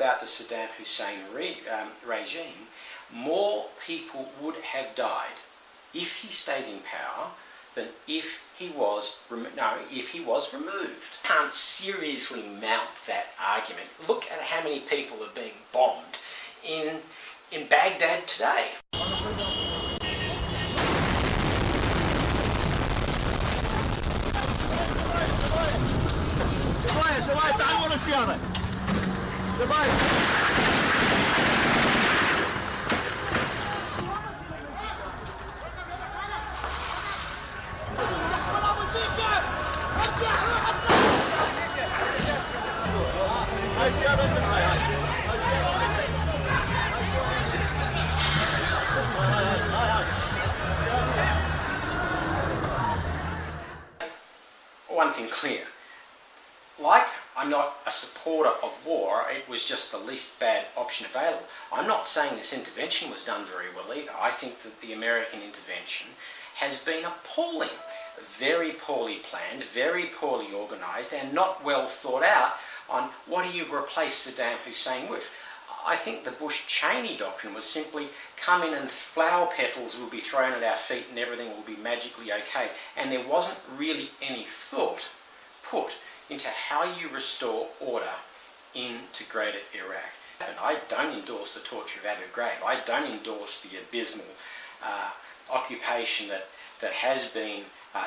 about the Saddam Hussein regime, more people would have died if he stayed in power than if he was removed. Can't seriously mount that argument. Look at how many people are being bombed in Baghdad today. One thing clear, like I'm not a supporter of war, it was just the least bad option available. I'm not saying this intervention was done very well either. I think that the American intervention has been appalling, very poorly planned, very poorly organised, and not well thought out on what do you replace Saddam Hussein with. I think the Bush-Cheney doctrine was simply come in and flower petals will be thrown at our feet and everything will be magically okay. And there wasn't really any thought put into how you restore order into Greater Iraq. And I don't endorse the torture of Abu Ghraib. I don't endorse the abysmal occupation that has been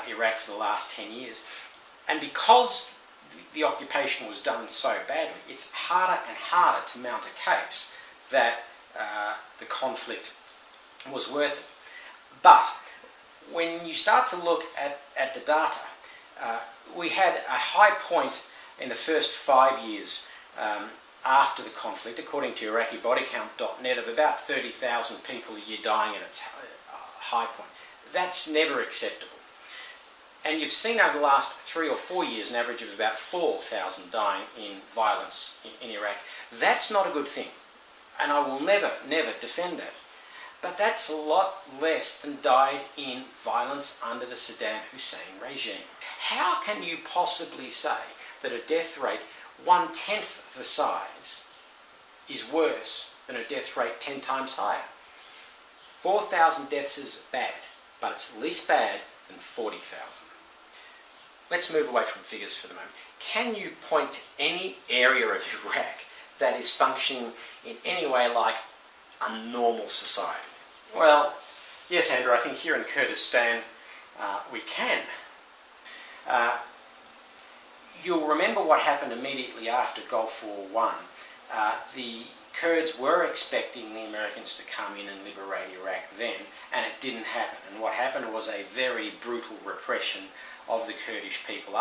Iraq for the last 10 years. And because the occupation was done so badly, it's harder and harder to mount a case that the conflict was worth it. But when you start to look at the data, we had a high point in the first 5 years after the conflict, according to IraqiBodyCount.net, of about 30,000 people a year dying at its high point. That's never acceptable. And you've seen over the last 3 or 4 years an average of about 4,000 dying in violence in Iraq. That's not a good thing, and I will never defend that. But that's a lot less than died in violence under the Saddam Hussein regime. How can you possibly say that a death rate 1/10 the size is worse than a death rate 10 times higher? 4,000 deaths is bad, but it's least bad than 40,000. Let's move away from figures for the moment. Can you point to any area of Iraq that is functioning in any way like a normal society? Well, yes, Andrew, I think here in Kurdistan we can. You'll remember what happened immediately after Gulf War I. The Kurds were expecting the Americans to come in and liberate Iraq then, and it didn't happen. And what happened was a very brutal repression of the Kurdish people.